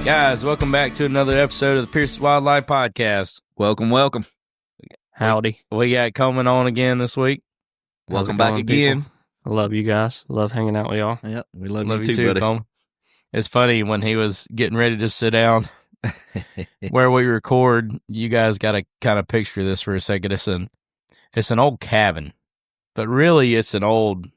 Guys, welcome back to another episode of the Pierce Wildlife Podcast. Welcome. Howdy. We got Coleman on again this week. Welcome back again. I love you guys. Love hanging out with y'all. Yep, we love Love you too, buddy. Coleman. It's funny when he was getting ready to sit down where we record, you guys got to kind of picture this for a second. It's an old cabin, but really it's an old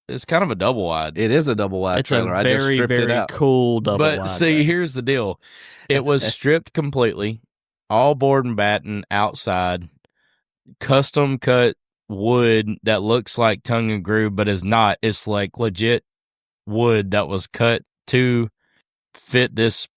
it's kind of a double wide. It is a double wide It's trailer. a I just very, stripped it very out. cool double But wide. see, here's the deal. It was stripped completely, all board and batten outside, custom cut wood that looks like tongue and groove, but is not. It's like legit wood that was cut to fit this.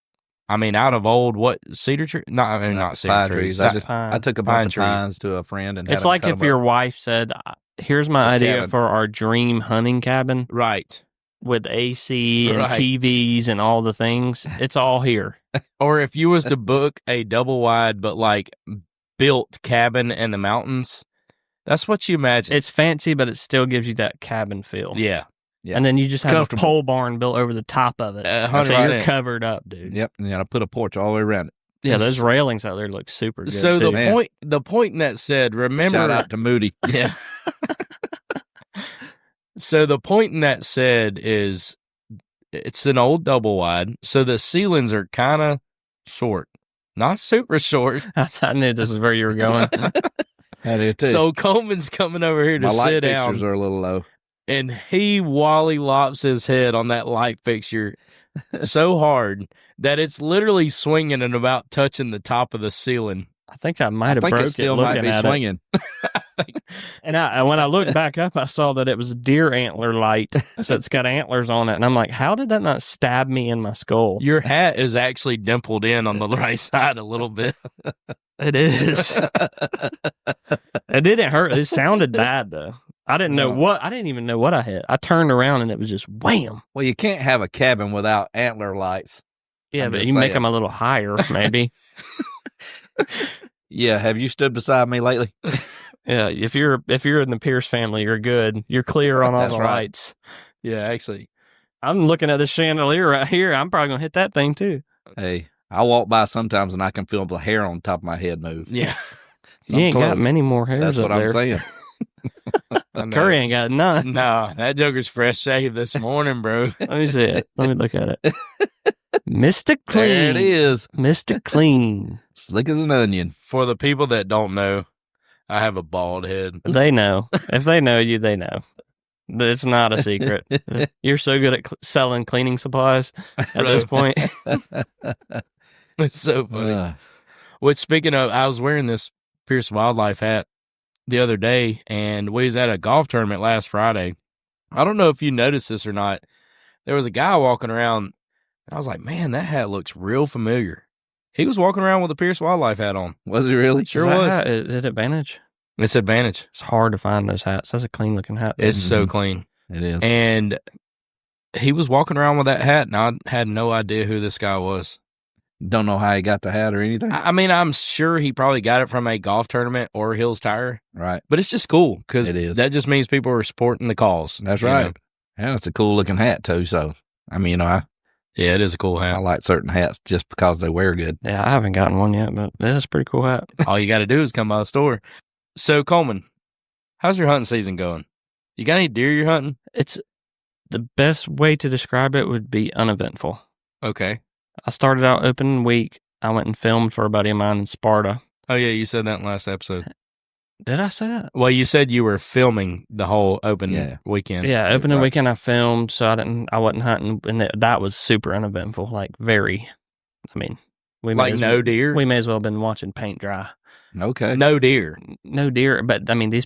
I mean, out of old cedar tree? No, I mean, not cedar Pine trees. trees. Pine. I took a Pine bunch of trees. pines to a friend and had It's him like cut if them your up. wife said, here's my It's a idea cabin. for our dream hunting cabin Right. with AC and Right. TVs and all the things. It's all here. Or if you was to book a double wide, but like built cabin in the mountains, that's what you imagine. It's fancy, but it still gives you that cabin feel. Yeah. Yeah. And then you just have a Comfortable. pole barn built over the top of it. 100%. So you're covered up, dude. Yep, and I put a porch all the way around it. Yeah, those railings out there look super good. So too. the point in that said, remember, Shout out to Moody. yeah. So the point in that said is, it's an old double wide, so the ceilings are kind of short, not super short. I knew this is where you were going. I do too. So Coleman's coming over here to my light sit fixtures down, are a little low. and he wally lops his head on that light fixture so hard that it's literally swinging and about touching the top of the ceiling. I think I might I have think broke it still looking might be at it. swinging. And when I looked back up, I saw that it was a deer antler light. So it's got antlers on it. And I'm like, how did that not stab me in my skull? Your hat is actually dimpled in on the right side a little bit. It is. It didn't hurt. It sounded bad, though. I didn't even know what I hit. I turned around and it was just wham. Well, you can't have a cabin without antler lights. Yeah, I'm but just you make saying. them a little higher, maybe. Yeah, have you stood beside me lately? Yeah, if you're in the Pierce family, you're good. You're clear on all That's the right. lights. Yeah, actually. I'm looking at this chandelier right here. I'm probably gonna hit that thing too. Hey, I walk by sometimes and I can feel the hair on top of my head move. Yeah. You ain't got close. many more hairs That's up what I'm there. saying. I know. Curry ain't got none. No, that Joker's fresh shave this morning, bro. Let me see it. Let me look at it. Mr. Clean. There it is. Mr. Clean. Slick as an onion. For the people that don't know, I have a bald head. They know. If they know you, they know. It's not a secret. You're so good at selling cleaning supplies at this point. It's so funny. Ugh. Which, speaking of, I was wearing this Pierce Wildlife hat the other day, and we was at a golf tournament last Friday. I don't know if you noticed this or not. There was a guy walking around, and I was like, man, that hat looks real familiar. He was walking around with a Pierce Wildlife hat on. Was it really? Sure was. Is it Advantage? It's Advantage. It's hard to find those hats. That's a clean looking hat. It's so Mhm. clean. It is. And he was walking around with that hat, and I had no idea who this guy was. Don't know how he got the hat or anything. I mean, I'm sure he probably got it from a golf tournament or Hills Tire, Right. but it's just cool because It is. that just means people are supporting the cause. That's you right. know? And it's a cool looking hat too. So, I mean, I Yeah, it is a cool hat. like certain hats just because they wear good. Yeah, I haven't gotten one yet, but that's a pretty cool hat. All you got to do is come by the store. So, Coleman, how's your hunting season going? You got any deer you're hunting? It's the best way to describe it would be uneventful. Okay. I started out opening week. I went and filmed for a buddy of mine in Sparta. Oh, yeah, you said that in last episode. Did I say that? Well, you said you were filming the whole open weekend. Yeah, opening Right. weekend I filmed, so I wasn't hunting, and that was super uneventful. Like very, I mean, we Like no deer? We may as well have been watching paint dry. Okay. No deer. No deer, but I mean, these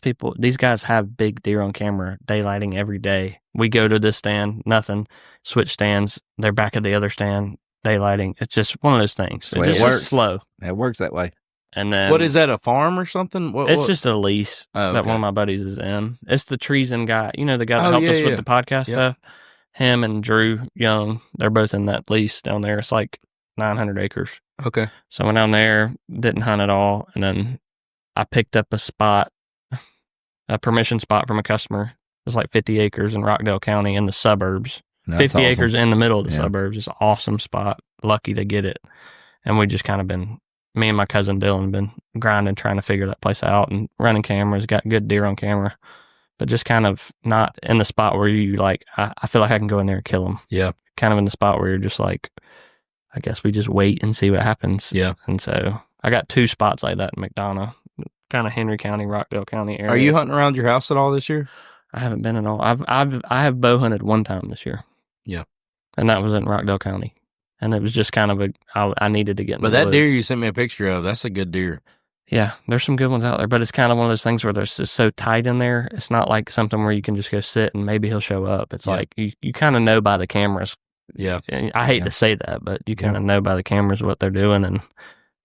guys have big deer on camera, daylighting every day. We go to this stand, nothing. Switch stands, they're back at the other stand, daylighting. It's just one of those things. the way It's it just works. slow. It works that way. And then What is that, a farm or something? It's just a lease Oh, that okay. one of my buddies is in. It's the treason guy. You know, the guy that Oh, helped yeah, us yeah. with the podcast Yeah. stuff? Him and Drew Young, they're both in that lease down there. It's like 900 acres. Okay. So I went down there, didn't hunt at all. And then I picked up a permission spot from a customer. It's like 50 acres in Rockdale County in the suburbs. That's 50 awesome. acres in the middle of the Yeah. suburbs. It's an awesome spot. Lucky to get it. And we just kind of been, me and my cousin Dylan been grinding, trying to figure that place out and running cameras, got good deer on camera, but just kind of not in the spot where you like, I feel like I can go in there and kill them. Yeah. Kind of in the spot where you're just like, I guess we just wait and see what happens. Yeah. And so I got 2 spots like that in McDonough, kind of Henry County, Rockdale County area. Are you hunting around your house at all this year? I haven't been at all. I have bow hunted one time this year. Yeah. And that was in Rockdale County. And it was just kind of I needed to get in But the that woods. deer you sent me a picture of, that's a good deer. Yeah, there's some good ones out there, but it's kind of one of those things where there's just so tight in there. It's not like something where you can just go sit and maybe he'll show up. It's like you kind of know by the cameras. Yeah. I hate to say that, but you kind of know by the cameras what they're doing, and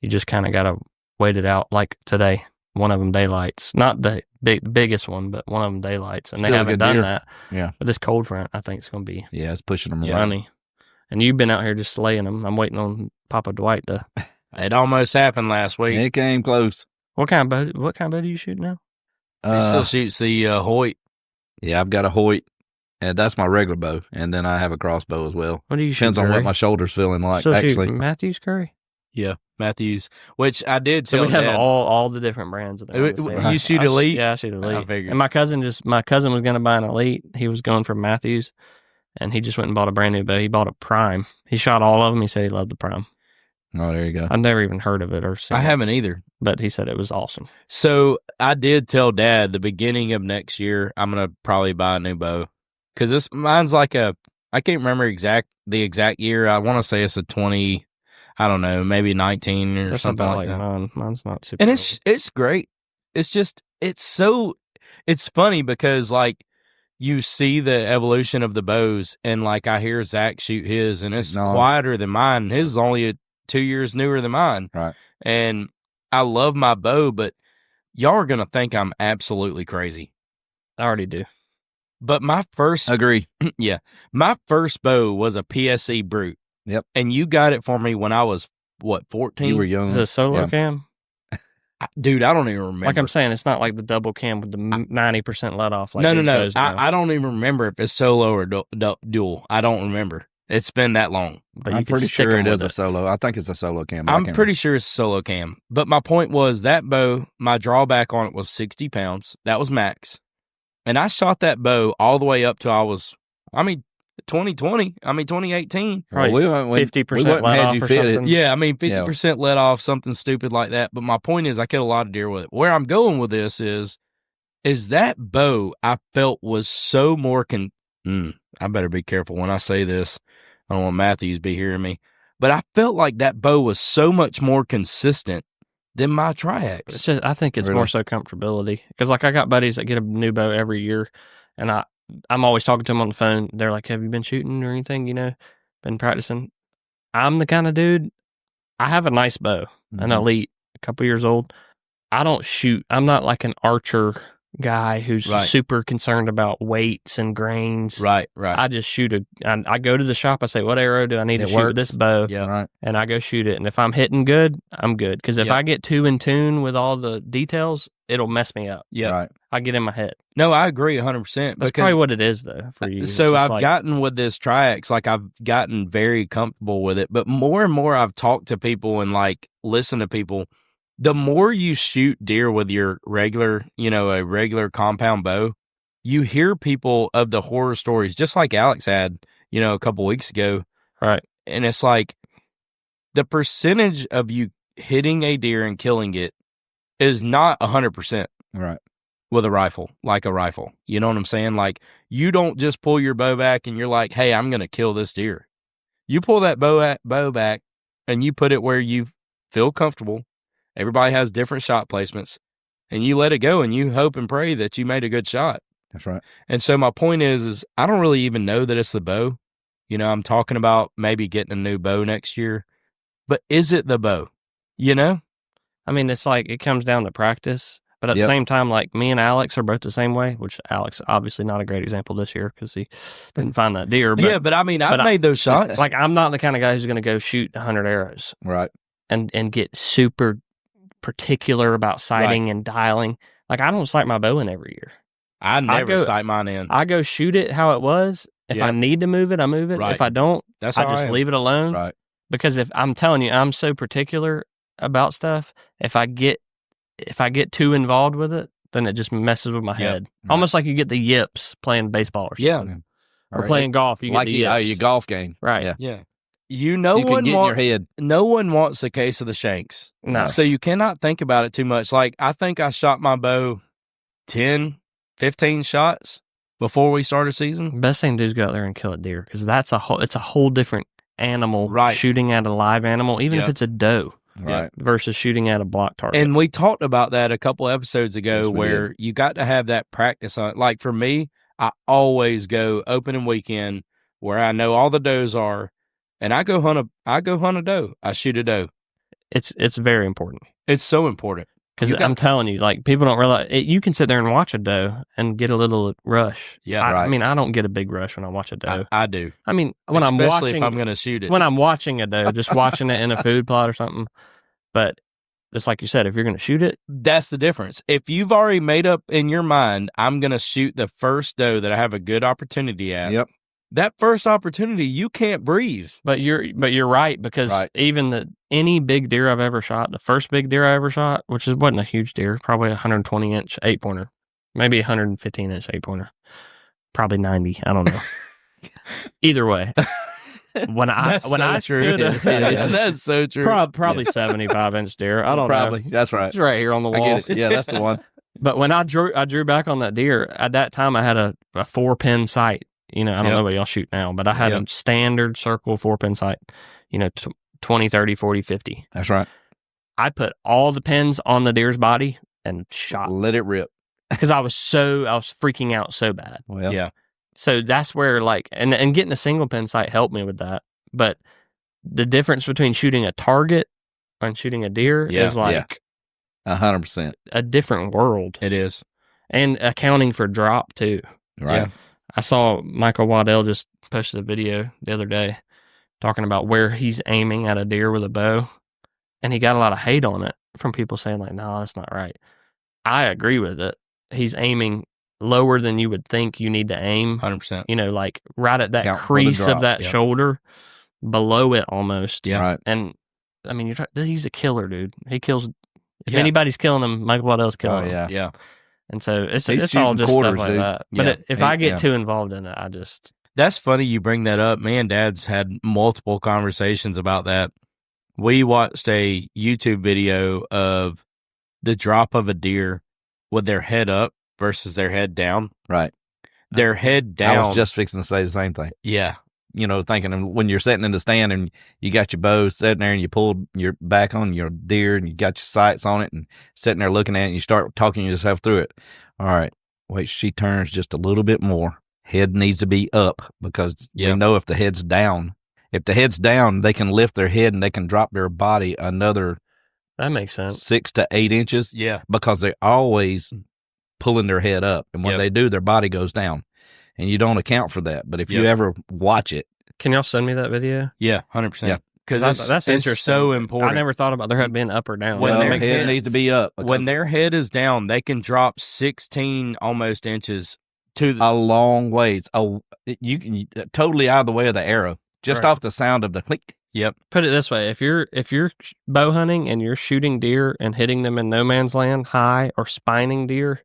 you just kind of got to wait it out. Like today, one of them daylights, not the biggest one, but one of them daylights, and Still they a haven't good done deer. that. Yeah. But this cold front, I think, is going to be Yeah, it's pushing them around. runny. And you've been out here just slaying them. I'm waiting on Papa Dwight to. It almost happened last week. It came close. What kind of bow do you shoot now? He still shoots the Hoyt. Yeah, I've got a Hoyt, and that's my regular bow, and then I have a crossbow as well. What do you shoot? Depends on Curry? what my shoulder's feeling like. Still Actually, shoot Matthews Curry. Yeah, Matthews, which I did So tell we have Dad. all the different brands of them. You shoot Elite? Yeah, I shoot Elite. I figured. And my cousin was going to buy an Elite. He was going for Matthews, and he just went and bought a brand new bow. He bought a Prime. He shot all of them. He said he loved the Prime. oh, there you go. I've never even heard of it or seen I it, haven't either. but he said it was awesome. So I did tell Dad the beginning of next year I'm gonna probably buy a new bow because mine's like I can't remember the exact year. I want to say it's a 20. I don't know, maybe 19 or That's something about like that. mine. Mine's not super. And old. it's great. It's just it's funny because like you see the evolution of the bows, and like I hear Zach shoot his, and it's quieter than mine. His is only 2 years newer than mine. Right. And I love my bow, but y'all are gonna think I'm absolutely crazy. I already do. But my first Agree. my first bow was a PSE Brute. Yep. And you got it for me when I was 14? You were young. Is it a solo Yeah. cam? Dude, I don't even remember. Like I'm saying, it's not like the double cam with the 90% let off. Like no. these bows do. I don't even remember if it's solo or dual. I don't remember. It's been that long. But I'm you can pretty stick sure 'em it with is a solo. I think it's a solo cam. but I I'm can't pretty sure it's a solo cam. But my point was that bow, my drawback on it was 60 pounds. That was max. And I shot that bow all the way up till 2018. Well, we went 50% we went and let had off you or fitted. something. Yeah, 50% let off, something stupid like that. But my point is I killed a lot of deer with it. Where I'm going with this is that bow I felt was so more I better be careful when I say this. I don't want Matthews to be hearing me. But I felt like that bow was so much more consistent than my Triax. It's just, I think it's Really? more so comfortability. Because like I got buddies that get a new bow every year, and I'm always talking to them on the phone. They're like, "Have you been shooting or anything? Been practicing?" I'm the kind of dude. I have a nice bow, an Elite, a couple years old. I don't shoot. I'm not like an archer guy who's Right. super concerned about weights and grains. Right. I just shoot I go to the shop. I say, "What arrow do I need to It shoot with works. this bow?" Yeah. Right. And I go shoot it. And if I'm hitting good, I'm good. Because if Yep. I get too in tune with all the details, it'll mess me up. Yeah. Right. I get in my head. No, I agree 100%. That's probably what it is, though, for you. It's So just I've like, gotten with this Triax, like I've gotten very comfortable with it. But more and more I've talked to people and like listened to people. The more you shoot deer with your regular, a regular compound bow, you hear people of the horror stories, just like Alex had, a couple weeks ago. right. And it's like the percentage of you hitting a deer and killing it is not 100% Right. with a rifle, like a rifle. You know what I'm saying? Like you don't just pull your bow back and you're like, "Hey, I'm going to kill this deer." You pull that bow back and you put it where you feel comfortable. Everybody has different shot placements, and you let it go and you hope and pray that you made a good shot. That's right. And so my point is I don't really even know that it's the bow. I'm talking about maybe getting a new bow next year, but is it the bow? I mean, it's like it comes down to practice. But at the Yep. same time, like me and Alex are both the same way, which Alex, obviously not a great example this year because he didn't find that deer. But Yeah, but I mean, I've made those shots. like I'm not the kind of guy who's going to go shoot 100 arrows Right. and get super particular about sighting and dialing. Like I don't sight my bow in every year. I never go- sight mine in. I go shoot it how it was, If I need to move it, I move it. Right. If I don't, That's I how just am. leave it alone. Right. Because if I'm telling you, I'm so particular about stuff. If I get too involved with it, then it just messes with my head. Right. Almost like you get the yips playing baseball or something. Or playing golf, you get the yips. Your golf game. Right. Yeah. You can get in your head. No one wants a case of the shanks. No. So you cannot think about it too much. Like, I think I shot my bow 10, 15 shots before we started season. Best thing to do is go out there and kill a deer, because it's a whole different animal, Right. shooting at a live animal, even if it's a doe, Right. versus shooting at a block target. And we talked about that a couple episodes ago, Yes, we where you got to have that practice on. Like, for me, I always go opening weekend where I know all the does are, and I go hunt a doe. I shoot a doe. It's very important. It's so important. Because I'm telling you, like, people don't realize you can sit there and watch a doe and get a little rush. Yeah, I right. mean, I don't get a big rush when I watch a doe. I do. I mean, when I'm Especially watching, if I'm going to shoot it. when I'm watching a doe, just watching it in a food plot or something. But it's like you said, if you're going to shoot it, That's the difference. If you've already made up in your mind, I'm going to shoot the first doe that I have a good opportunity at. Yep. That first opportunity, you can't breathe. but you're right, because even any big deer I've ever shot, the first big deer I ever shot, which wasn't a huge deer, probably 120-inch 8-pointer, maybe 115-inch 8-pointer, probably 90. I don't know. Either way, when I stood up, That's so true. probably 75-inch deer. I don't Probably. know. That's right. It's right here on the wall. I get it. Yeah, that's the one. But when I drew back on that deer, at that time I had a 4-pin sight. I don't know what y'all shoot now, but I had a standard circle 4-pin sight, 20, 30, 40, 50. That's right. I put all the pins on the deer's body and shot, Let it rip. because I was freaking out so bad. Well, Yeah. So that's where, like, and getting a single pin sight helped me with that. But the difference between shooting a target and shooting a deer is like 100%. a different world. It is. And accounting for drop too. Right. Yeah. I saw Michael Waddell just posted a video the other day talking about where he's aiming at a deer with a bow, and he got a lot of hate on it from people saying, like, no, that's not right. I agree with it. He's aiming lower than you would think you need to aim. 100%. Like right at that Count for the crease drop. of that Yeah. shoulder, below it almost. Yeah. Right. And I mean, he's a killer, dude. He kills. If Yeah. anybody's killing him, Michael Waddell's killing him. Yeah. Yeah. And so it's He's all shooting just quarters, stuff like dude. that. But Yeah. if I get too involved in it, I just. That's funny you bring that up. Me and Dad's had multiple conversations about that. We watched a YouTube video of the drop of a deer with their head up versus their head down. Right. Their head down. I was just fixing to say the same thing. Yeah. Thinking when you're sitting in the stand and you got your bow sitting there and you pulled your back on your deer and you got your sights on it and sitting there looking at it and you start talking yourself through it. All right. Wait, she turns just a little bit more. Head needs to be up, because you know if the head's down. If the head's down, they can lift their head and they can drop their body another That makes sense. 6 to 8 inches. Yeah. Because they're always pulling their head up. And when they do, their body goes down. And you don't account for that. But if you ever watch it. Can y'all send me that video? Yeah. 100%. Yeah. Because that's it's interesting. so important. I never thought about their head being up or down. When Well, their their head needs to be up. When their head is down, they can drop 16 almost inches to a long ways. Oh, you can totally out of the way of the arrow, just off the sound of the click. Yep. Put it this way: if you're bow hunting and you're shooting deer and hitting them in no man's land high, or spining deer,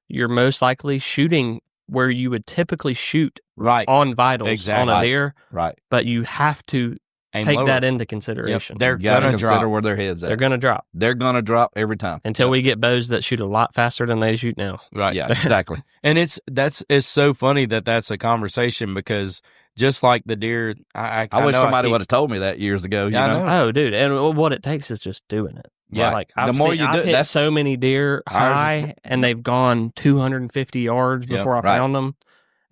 you're most likely shooting where you would typically shoot on vitals on a deer. Right. But you have to take that into consideration. Yep. They're going to drop where their head's at. They're going to drop. They're going to drop every time until we get bows that shoot a lot faster than they shoot now. Right. Yeah, exactly. And it's so funny that that's a conversation, because just like the deer, I wish somebody would have told me that years ago. You know? Oh, dude. And what it takes is just doing it. Yeah. Like the more you do, I've hit so many deer high and they've gone 250 yards before I found them.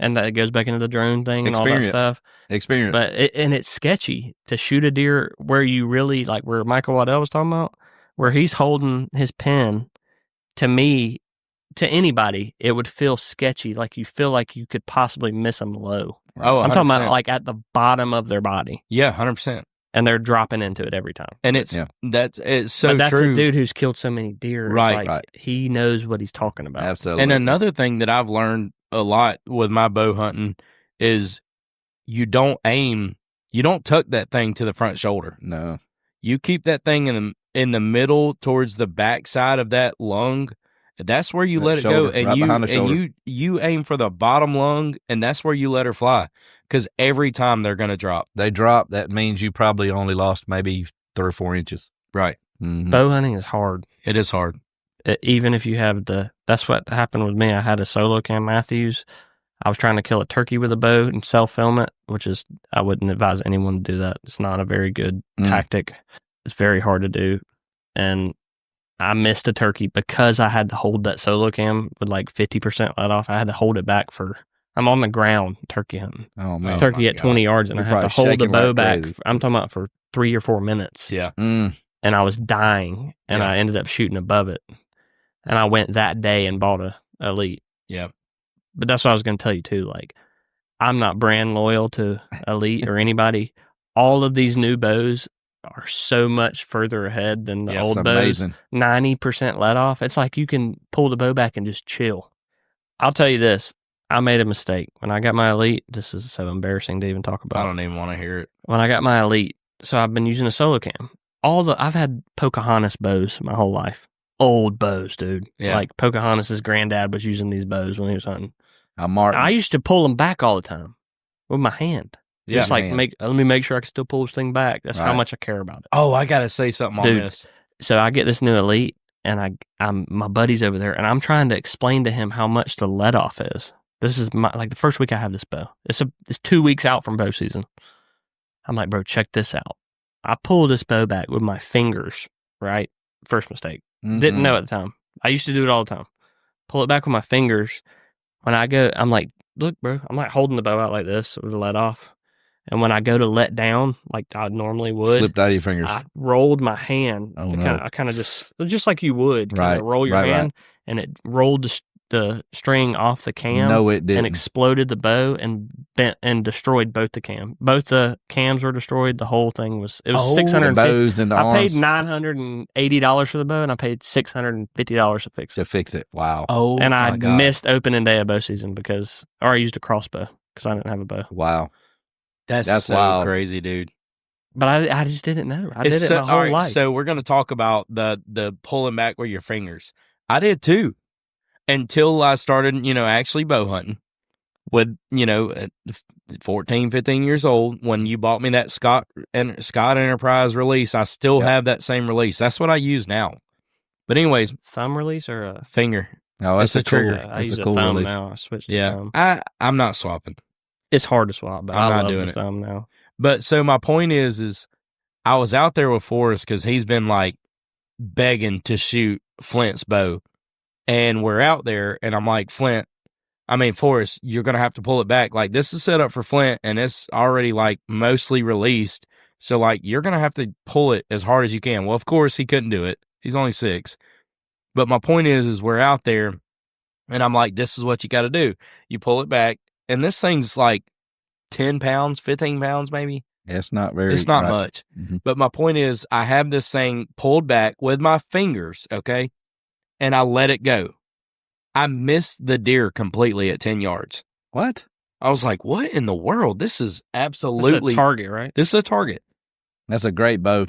And that goes back into the drone thing and all that stuff. Experience. But it's sketchy to shoot a deer where you really, like where Michael Waddell was talking about, where he's holding his pen. To me, to anybody, it would feel sketchy. Like you feel like you could possibly miss them low. Oh, I'm talking about like at the bottom of their body. Yeah, 100%. And they're dropping into it every time. And it's so that's true. A dude who's killed so many deer. Right. It's like, he knows what he's talking about. Absolutely. And another thing that I've learned a lot with my bow hunting is you don't aim, you don't tuck that thing to the front shoulder. No. You keep that thing in the middle towards the back side of that lung. That's where you That let it shoulder, go, and right behind the shoulder. you aim for the bottom lung, and that's where you let her fly. Because every time they're going to drop. They drop. That means you probably only lost maybe 3 or 4 inches. Right. Mm-hmm. Bow hunting is hard. It is hard. Even if you have that's what happened with me. I had a solo cam Matthews. I was trying to kill a turkey with a bow and self-film it, which is, I wouldn't advise anyone to do that. It's not a very good tactic. It's very hard to do. And I missed a turkey because I had to hold that solo cam with like 50% let off. I had to hold it back I'm on the ground turkey hunting. Oh, man. Turkey at 20 yards, and You're I had to probably hold the shaking bow like back. crazy. I'm talking about for 3 or 4 minutes. Yeah. And I was dying, and I ended up shooting above it. And I went that day and bought a Elite. Yeah. But that's what I was going to tell you too. Like, I'm not brand loyal to Elite or anybody. All of these new bows are so much further ahead than the old bows. Amazing. 90% let off. It's like you can pull the bow back and just chill. I'll tell you this. I made a mistake. When I got my Elite, this is so embarrassing to even talk about. I don't even want to hear it. When I got my Elite, so I've been using a solo cam. I've had Pocahontas bows my whole life. Old bows, dude. Yeah. Like Pocahontas' granddad was using these bows when he was hunting. Martin. I used to pull them back all the time with my hand. Yeah. Just like Hand. let me make sure I can still pull this thing back. That's how Right. much I care about it. Oh, I got to say something Dude. on this. So I get this new Elite, and I'm my buddy's over there, and I'm trying to explain to him how much the let off is. This is the first week I have this bow. It's 2 weeks out from bow season. I'm like, bro, check this out. I pull this bow back with my fingers. Right, first mistake. Mm-hmm. Didn't know at the time. I used to do it all the time. Pull it back with my fingers. When I go, I'm like, look, bro, I'm like holding the bow out like this with the let off. And when I go to let down, like I normally would, Slipped out of your fingers. I rolled my hand. Oh, no. I kind of just like you would, Right, roll your right, hand, and it rolled the string off the cam. No, it didn't. And exploded the bow and bent and destroyed both the cam. Both the cams were destroyed. The whole thing was the $650. bows and the I arms paid $980 for the bow, and I paid $650 to fix it. to fix it. Wow. Oh, And my I God. missed opening day of bow season or I used a crossbow because I didn't have a bow. Wow. That's so wild. crazy, dude. But I just didn't know. I did it my whole all right, life. So we're going to talk about the pulling back with your fingers. I did too, until I started, actually bow hunting with, at 14, 15 years old. When you bought me that Scott Enterprise release, I still have that same release. That's what I use now. But anyways, Thumb release or a finger. Oh, that's It's a trigger. Cool, I that's use a a cool thumb release. now. I switched to Yeah, thumb. I'm not swapping. It's hard to swap, but I'm I not love doing the it. thumb now. But so my point is I was out there with Forrest because he's been like begging to shoot Flint's bow. And we're out there, and I'm like, Forrest, you're going to have to pull it back. Like, this is set up for Flint, and it's already, like, mostly released. So, like, you're going to have to pull it as hard as you can. Well, of course, he couldn't do it. He's only 6. But my point is we're out there, and I'm like, this is what you got to do. You pull it back, and this thing's, like, 10 pounds, 15 pounds maybe. It's not very. It's not right. much. Mm-hmm. But my point is I have this thing pulled back with my fingers, okay? And I let it go. I missed the deer completely at 10 yards. What? I was like, what in the world? This is It's absolutely a target, right? This is a target. That's a great bow.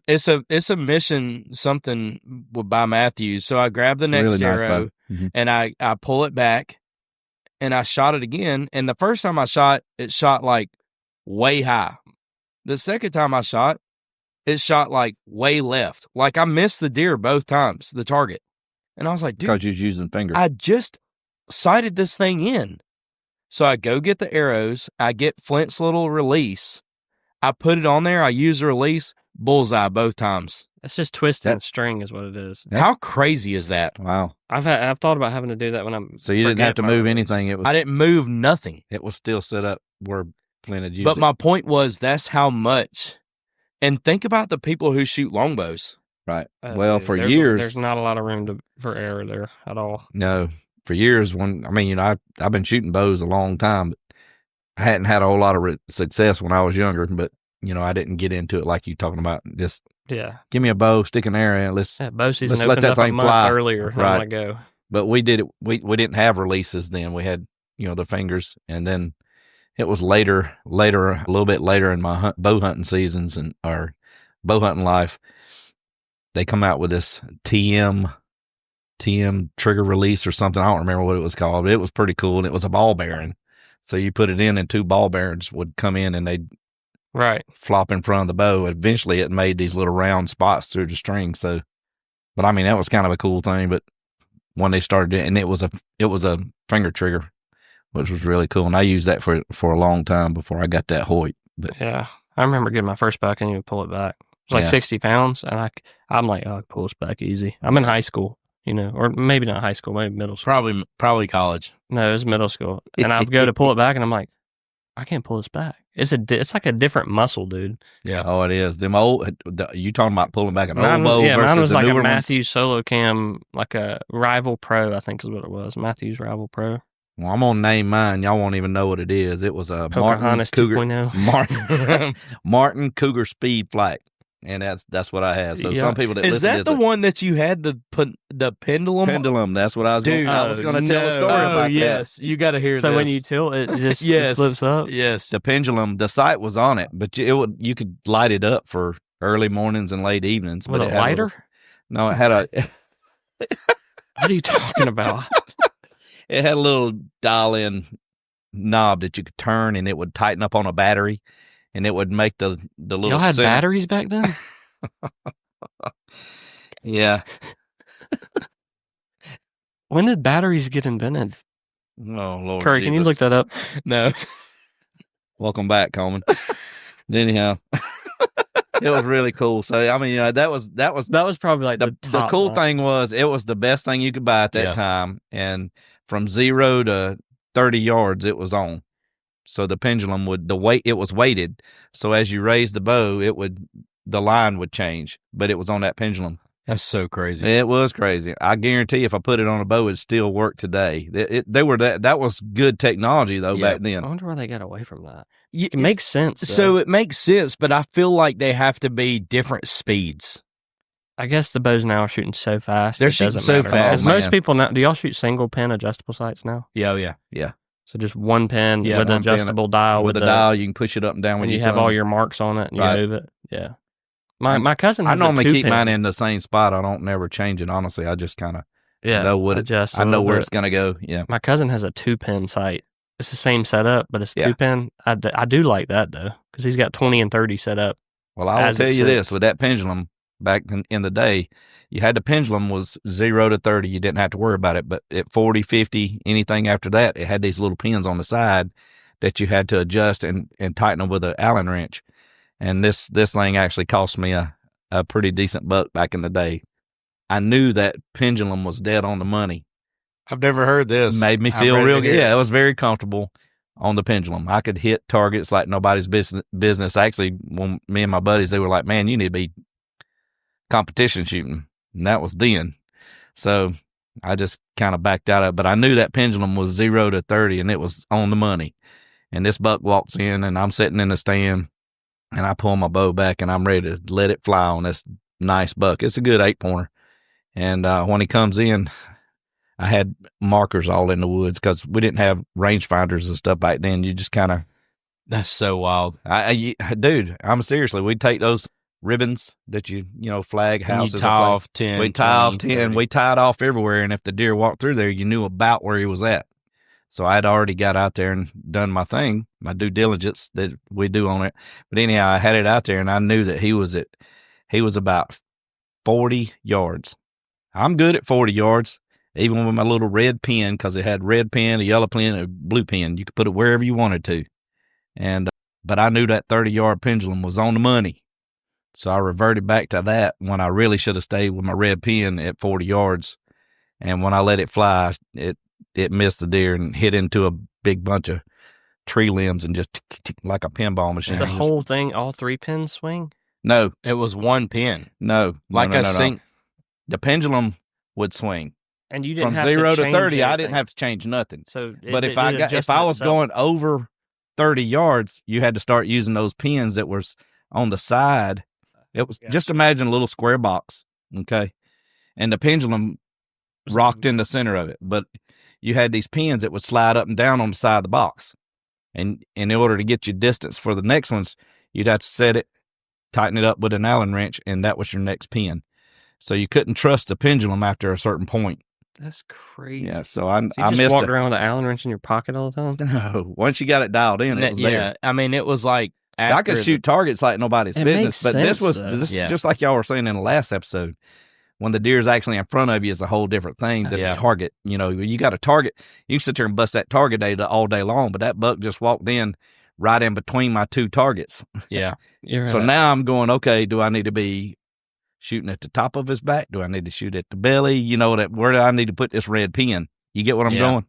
It's a mission something by Matthews. So I grabbed the It's a next really nice arrow bow. Mm-hmm. and I pull it back and I shot it again. And the first time I shot, it shot like way high. The second time I shot, it shot like way left. Like I missed the deer both times, the target. And I was like, dude, Because you're using fingers. I just sighted this thing in. So I go get the arrows. I get Flint's little release. I put it on there. I use the release. Bullseye both times. It's just twisting string is what it is. Yep. How crazy is that? Wow. I've thought about having to do that when I'm. So you didn't have to move anything. I didn't move nothing. It was still set up where Flint had used But it. my point was that's how much. And think about the people who shoot longbows. Right. Well, Dude, for there's years. there's not a lot of room for error there at all. No, for years I've been shooting bows a long time, but I hadn't had a whole lot of success when I was younger. But I didn't get into it like you talking about. Just Yeah, give me a bow, stick an arrow in. bow season let's let opened that up a thing month fly. earlier. Right. I'm gonna go. But we did it. We didn't have releases then. We had the fingers, and then it was later, a little bit later in my bow hunting seasons or bow hunting life. They come out with this TM trigger release or something. I don't remember what it was called, but it was pretty cool. And it was a ball bearing. So you put it in and 2 ball bearings would come in and they'd flop in front of the bow. Eventually it made these little round spots through the string. So, but I mean, that was kind of a cool thing. But when they started it, and it was a finger trigger, which was really cool. And I used that for a long time before I got that Hoyt. But yeah, I remember getting my first bow. I couldn't even pull it back. It was like 60 pounds. And I'm like, oh, I can pull this back easy. I'm in high school, or maybe not high school, maybe middle school. Probably college. No, it was middle school. And I go to pull it back and I'm like, I can't pull this back. It's like a different muscle, dude. Yeah. Oh, it is. Them you talking about pulling back an old bow versus mine was like a Matthews solo cam, like a Rival Pro, I think is what it was. Matthews Rival Pro. Well, I'm gonna name mine. Y'all won't even know what it is. It was a Pocahontas Cougar 2.0. Martin Cougar Speed Flight, and that's what I had. So some people that is that the one that you had the pendulum? Pendulum. That's what I was. Dude, I was going to tell a story about yes, that. You got to hear. So this. when you tilt, it just flips up. Yes, the pendulum. The sight was on it, but you could light it up for early mornings and late evenings. With but a lighter? No, it had a. What are you talking about? It had a little dial-in knob that you could turn, and it would tighten up on a battery, and it would make the little. Y'all had batteries back then? Yeah. When did batteries get invented? Oh, Lord Curry, Jesus. can you look that up? No. Welcome back, Coleman. Anyhow, it was really cool. So I mean, that was probably like the cool thing was it was the best thing you could buy at that time, and from 0 to 30 yards it was on. So the pendulum it was weighted. So as you raised the bow, the line would change, but it was on that pendulum. That's so crazy. It was crazy. I guarantee if I put it on a bow, it'd still work today. That was good technology though back then. I wonder why they got away from that. It makes sense. Though. So it makes sense, but I feel like they have to be different speeds. I guess the bows now are shooting so fast. They're shooting so fast. Most people now, do y'all shoot single pin adjustable sights now? Yeah. So just one pin with an adjustable dial. With a dial, you can push it up and down when you have all your marks on it and you move it. Yeah. My cousin has I normally keep pin. mine in the same spot. I don't never change it, honestly. I just kind of know what adjust. I know where it's going to go. Yeah. My cousin has a 2-pin sight. It's the same setup, but it's 2-pin. I do like that, though, because he's got 20 and 30 set up. Well, I will tell you this. With that pendulum, back in the day, you had the pendulum was 0 to 30. You didn't have to worry about it. But at 40, 50, anything after that, it had these little pins on the side that you had to adjust and tighten them with an Allen wrench. And this thing actually cost me a pretty decent buck back in the day. I knew that pendulum was dead on the money. I've never heard this. Made me feel real good. Yeah, it was very comfortable on the pendulum. I could hit targets like nobody's business. Actually, when me and my buddies, they were like, man, you need to be competition shooting. And that was then. So I just kind of backed out of it. But I knew that pendulum was 0 to 30 and it was on the money. And this buck walks in and I'm sitting in the stand and I pull my bow back and I'm ready to let it fly on this nice buck. It's a good 8-pointer. And when he comes in, I had markers all in the woods because we didn't have rangefinders and stuff back then. You just kind of. That's so wild. Dude, I'm seriously, we'd take those ribbons that flag houses. You tie off 10. We tie off 10. 30. We tied off everywhere. And if the deer walked through there, you knew about where he was at. So I'd already got out there and done my thing, my due diligence that we do on it. But anyhow, I had it out there and I knew that he was about 40 yards. I'm good at 40 yards, even with my little red pen, because it had red pen, a yellow pen, a blue pen. You could put it wherever you wanted to. And, but I knew that 30-yard pendulum was on the money. So I reverted back to that when I really should have stayed with my red pen at 40 yards. And when I let it fly, it missed the deer and hit into a big bunch of tree limbs and just like a pinball machine. The whole thing, all 3 pins swing? No. It was 1 pin. No. Like no, a sync. The pendulum would swing. And you didn't from have 0 to 30. anything. I didn't have to change nothing. So, but if I was going over 30 yards, you had to start using those pins that was on the side. It was just imagine a little square box, okay, and the pendulum rocked in the center of it. But you had these pins that would slide up and down on the side of the box, And in order to get your distance for the next ones, you'd have to set it, tighten it up with an Allen wrench, and that was your next pin. So you couldn't trust the pendulum after a certain point. That's crazy. Yeah, so I You missed just walked it. around with an Allen wrench in your pocket all the time? No, once you got it dialed in, it was there. I mean, it was like I could shoot targets like nobody's It business, makes but this sense, was though. just like y'all were saying in the last episode. When the deer's actually in front of you is a whole different thing than a target. You know, you got a target, you can sit there and bust that target data all day long, but that buck just walked in right in between my two targets. Yeah. So now I'm going, okay, do I need to be shooting at the top of his back? Do I need to shoot at the belly? You know, where do I need to put this red pin? You get what I'm going?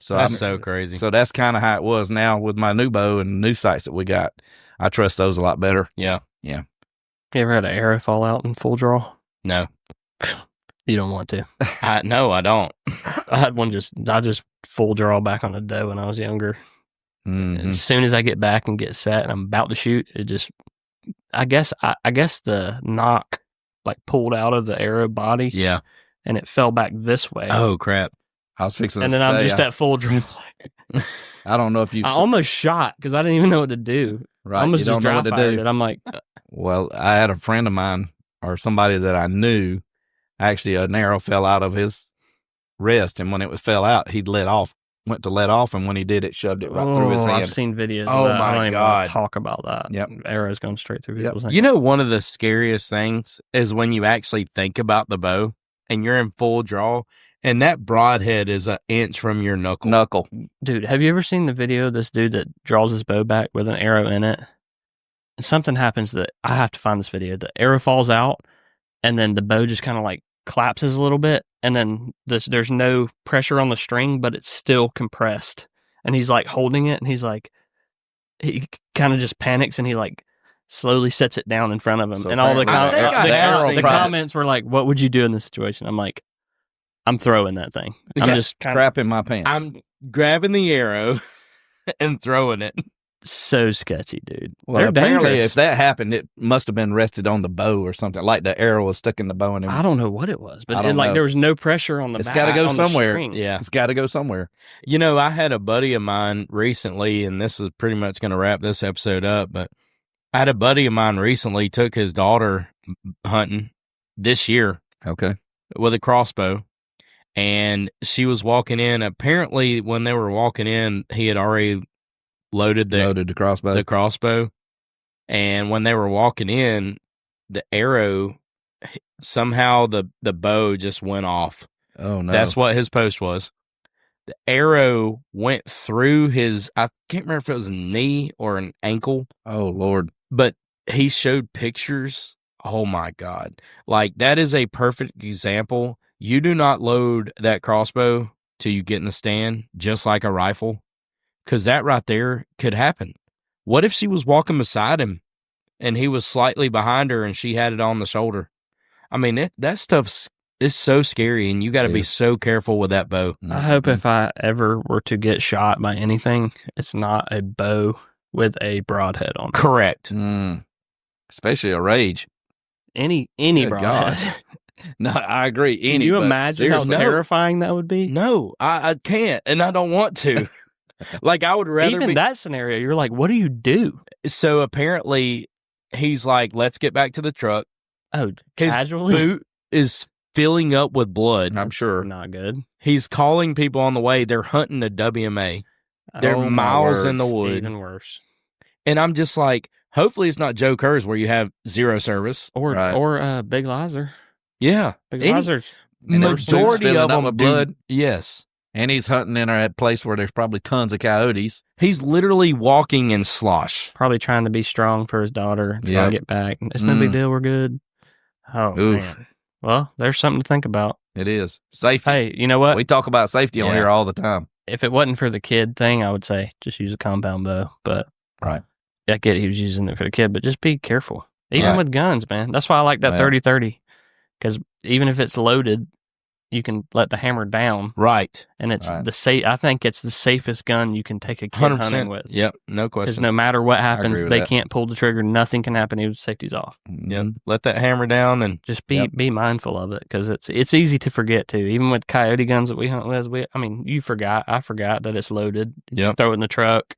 So that's so crazy. So that's kind of how it was now with my new bow and new sights that we got. I trust those a lot better. Yeah. You ever had an arrow fall out in full draw? No. You don't want to. No, I don't. I had one I just full draw back on a doe when I was younger. Mm-hmm. As soon as I get back and get set and I'm about to shoot, it just, I guess the knock like pulled out of the arrow body. Yeah. And it fell back this way. Oh, crap. I was fixing to and then say, I'm just at full draw. I don't know if you. I almost shot because I didn't even know what to do. Right. I almost you don't just know what to fired do. it. I'm like, well, I had a friend of mine or somebody that I knew. Actually, an arrow fell out of his wrist, and when it fell out, went to let off, and when he did, it shoved it right through his hand. I've seen videos. Oh of that. my I don't even God. want to talk about that. Yep. Arrows going straight through people's hands. You know, one of the scariest things is when you actually think about the bow and you're in full draw, and that broadhead is an inch from your knuckle. Dude, have you ever seen the video of this dude that draws his bow back with an arrow in it? And something happens that I have to find this video. The arrow falls out, and then the bow just kind of like collapses a little bit, and then there's no pressure on the string, but it's still compressed. And he's like holding it, and he kind of just panics, and he like slowly sets it down in front of him. So and all the apparently- comments were like, "What would you do in this situation?" I'm like, "I'm throwing that thing. I'm Yeah. just kind of Crap in my pants. I'm grabbing the arrow and throwing it. so sketchy, dude. Well, They're apparently, dangerous. if that happened, it must have been rested on the bow or something. Like the arrow was stuck in the bow, and I don't know what it was, I but don't know. there was no pressure on the It's back. gotta go on the somewhere. string. Yeah. it's got to go somewhere. You know, I had a buddy of mine recently, and this is pretty much going to wrap this episode up, but I had a buddy of mine recently took his daughter hunting this year Okay. with a crossbow, and she was walking in. Apparently, when they were walking in, he had already loaded Loaded the crossbow. the crossbow, and when they were walking in, the arrow, somehow the bow just went off. oh no. That's what his post was. The arrow went through his, I can't remember if it was a knee or an ankle, oh Lord. but he showed pictures. Oh my God. Like, that is a perfect example. You do not load that crossbow till you get in the stand, just like a rifle, because that right there could happen. What if she was walking beside him and he was slightly behind her and she had it on the shoulder? I mean, that stuff is so scary, and you got to be so careful with that bow. I hope if I ever were to get shot by anything, it's not a bow with a broadhead on it. Correct. Especially a rage. Any Good broadhead. No, I agree. Can you but imagine how seriously. terrifying that would be? No, I can't, and I don't want to. Like, I would rather Even be. that scenario, you're like, what do you do? So apparently, he's like, let's get back to the truck. Oh, His casually? boot is filling up with blood. I'm sure. Not good. He's calling people on the way. They're hunting a WMA. They're Oh, my miles in the words. wood. Even worse. And I'm just like, hopefully it's not Joe Kerr's where you have zero service. Or Big Lizer. Yeah. Big Any- Lizer's And his Majority boot's of filling up them with do. blood. Yes. And he's hunting in a place where there's probably tons of coyotes. He's literally walking in slosh. probably trying to be strong for his daughter. Trying Yeah. to get back. It's no big deal. We're good. Oh, Oof. man. Well, there's something to think about. It is. Safety. Hey, you know what? We talk about safety on Yeah. here all the time. If it wasn't for the kid thing, I would say just use a compound bow. But Right. I get he was using it for the kid, but just be careful. Even Right. with guns, man. That's why I like that Well. 30-30. Because even if it's loaded, you can let the hammer down, Right. and it's Right. I think it's the safest gun you can take a kid 100%. hunting with. Yep. No Because question. no matter what happens, with they that. can't pull the trigger. Nothing can happen. Even safety's off. Yep. Let that hammer down and Just be Yep. be mindful of it because it's easy to forget too. Even with coyote guns that we hunt with, I forgot that it's loaded. Yep. Throw it in the truck.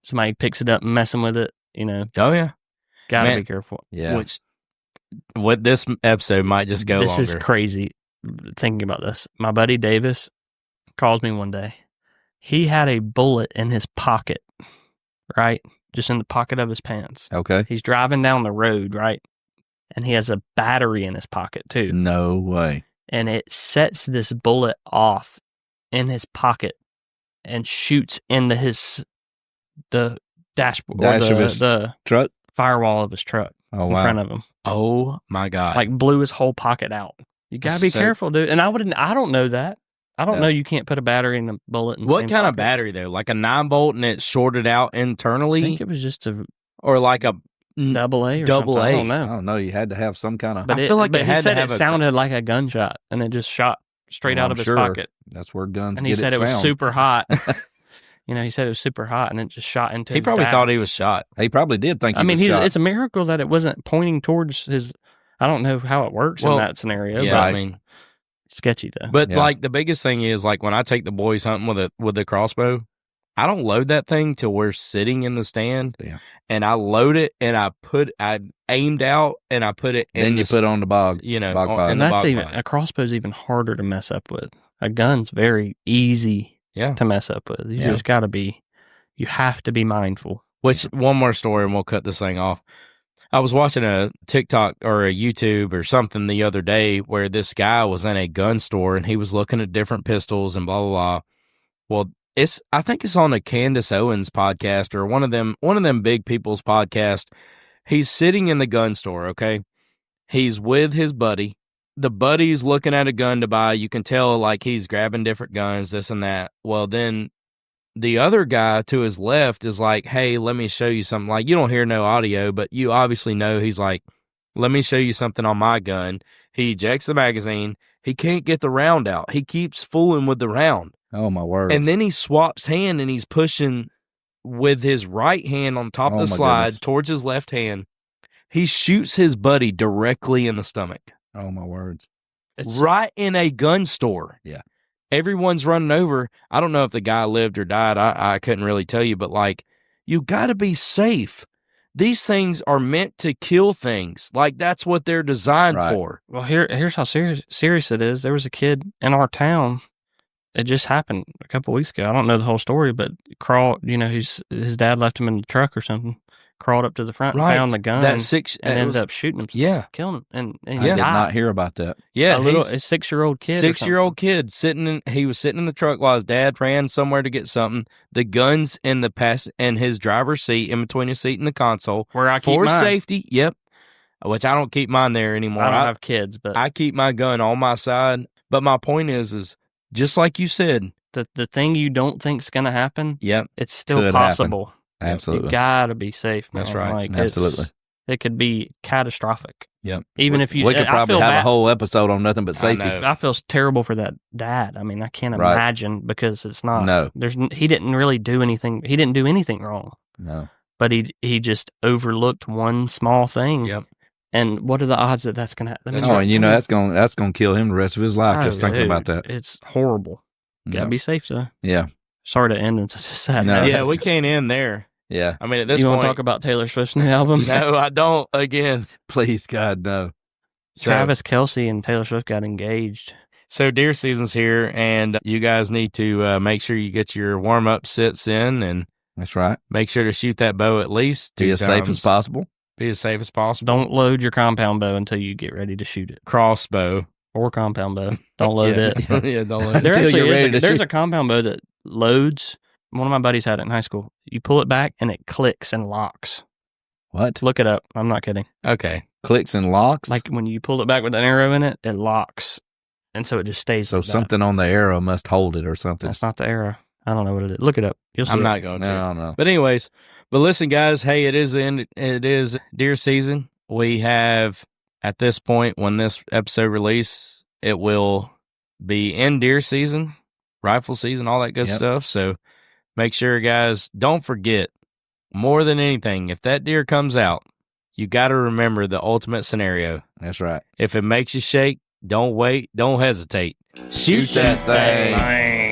somebody picks it up and messing with it, Oh yeah, gotta Man, be careful. Yeah. Which what this episode might just go This longer. is crazy thinking about this. My buddy Davis calls me one day. He had a bullet in his pocket, right? Just in the pocket of his pants. Okay. He's driving down the road, right? And he has a battery in his pocket too. No way. And it sets this bullet off in his pocket and shoots into the dashboard Dash or of his the truck. firewall of his truck Oh in wow. front of him. Oh my God! Like blew his whole pocket out. You gotta be careful, dude. And I don't know that. I don't know you can't put a battery in a bullet. In the what same kind of pocket. battery though? Like a 9-volt and it's shorted out internally, I think it was just a or like a double A or Double something. I A. don't I know. don't know. You had to have some kind of. But I feel like but it he had to said have it a- sounded like a gunshot, and it just shot straight out of his pocket. That's where guns And get he said its it was sound. super hot. He said it was super hot, and it just shot into. He his probably dash. thought he was shot. He probably did think. He was shot. It's a miracle that it wasn't pointing towards his. I don't know how it works in that scenario. Yeah, but I mean, sketchy though. but Yeah. like the biggest thing is like when I take the boys hunting with a crossbow, I don't load that thing till we're sitting in the stand. Yeah. And I load it and I aimed out and I put it in. Then you put on the bog. Bog pod. And the that's bog even pod. a crossbow's even harder to mess up with. A gun's very easy Yeah. to mess up with. You Yeah. just got to be. You have to be mindful. Which one more story and we'll cut this thing off. I was watching a TikTok or a YouTube or something the other day where this guy was in a gun store and he was looking at different pistols and blah blah blah. Well, I think it's on a Candace Owens podcast or one of them big people's podcast. He's sitting in the gun store, okay? He's with his buddy. The buddy's looking at a gun to buy. You can tell like he's grabbing different guns, this and that. Well, then the other guy to his left is like, hey, let me show you something. Like, you don't hear no audio, but you obviously know he's like, let me show you something on my gun. He ejects the magazine. He can't get the round out. He keeps fooling with the round. Oh my word! And then he swaps hand and he's pushing with his right hand on top of the my slide goodness. towards his left hand. He shoots his buddy directly in the stomach. Oh my words! Right in a gun store. Yeah. Everyone's running over. I don't know if the guy lived or died. I couldn't really tell you, but like, you got to be safe. These things are meant to kill things. Like, that's what they're designed Right. for. Well, here's how serious it is. There was a kid in our town. It just happened a couple weeks ago. I don't know the whole story, but crawled. His dad left him in the truck or something. Crawled up to the front and found the gun. That six, and it ended was- up shooting him. Yeah. Killing him. And I he did died. not hear about that. Yeah. a 6-year-old kid. or 6-year-old kid he was sitting in the truck while his dad ran somewhere to get something. The gun's in in his driver's seat, in between his seat and the console. Where I keep for mine. safety. Yep. Which I don't keep mine there anymore. I don't have kids, but I keep my gun on my side. But my point is just like you said. the thing you don't think's gonna happen, Yep. it's still Could happen. possible. Absolutely. You gotta be safe. That's man. right. Like, Absolutely. it could be catastrophic. Yep. Even if you, we could I probably feel have bad. a whole episode on nothing but I safety. know. I feel terrible for that dad. I mean, I can't Right. imagine because it's not. No. He didn't really do anything. He didn't do anything wrong, No. but he just overlooked one small thing. Yep. And what are the odds that that's gonna happen? That's Oh, and that's gonna kill him the rest of his life. Just thinking about that. It's horrible. Gotta No. be safe though. Yeah. Sorry to end in such a sad No. note. Yeah, we can't end there. Yeah. I mean, at this You point. want to talk about Taylor Swift's new album? No, I don't. Again. Please, God, no. So- Travis Kelce and Taylor Swift got engaged. So deer season's here, and you guys need to make sure you get your warm-up sits in and That's right. make sure to shoot that bow at least 2 Be as times. safe as possible. Be as safe as possible. Don't load your compound bow until you get ready to shoot it. Crossbow. Or compound bow. Don't load Yeah. it. Yeah, don't load There it. Until actually you're is ready to there's shoot. a compound bow that loads. One of my buddies had it in high school. You pull it back and it clicks and locks. What? Look it up. I'm not kidding. Okay. Clicks and locks? Like when you pull it back with an arrow in it, it locks. And so it just stays So like that. something on the arrow must hold it or something. That's not the arrow. I don't know what it is. Look it up. You'll see I'm it. not going to. No, I don't know. But anyways, listen, guys. Hey, it is the end. It is deer season. We have at this point when this episode release, it will be in deer season, rifle season, all that good Yep. stuff. So make sure, guys, don't forget. More than anything, if that deer comes out, you got to remember the ultimate scenario. That's right. If it makes you shake, don't wait, don't hesitate. Shoot that thing. Bang.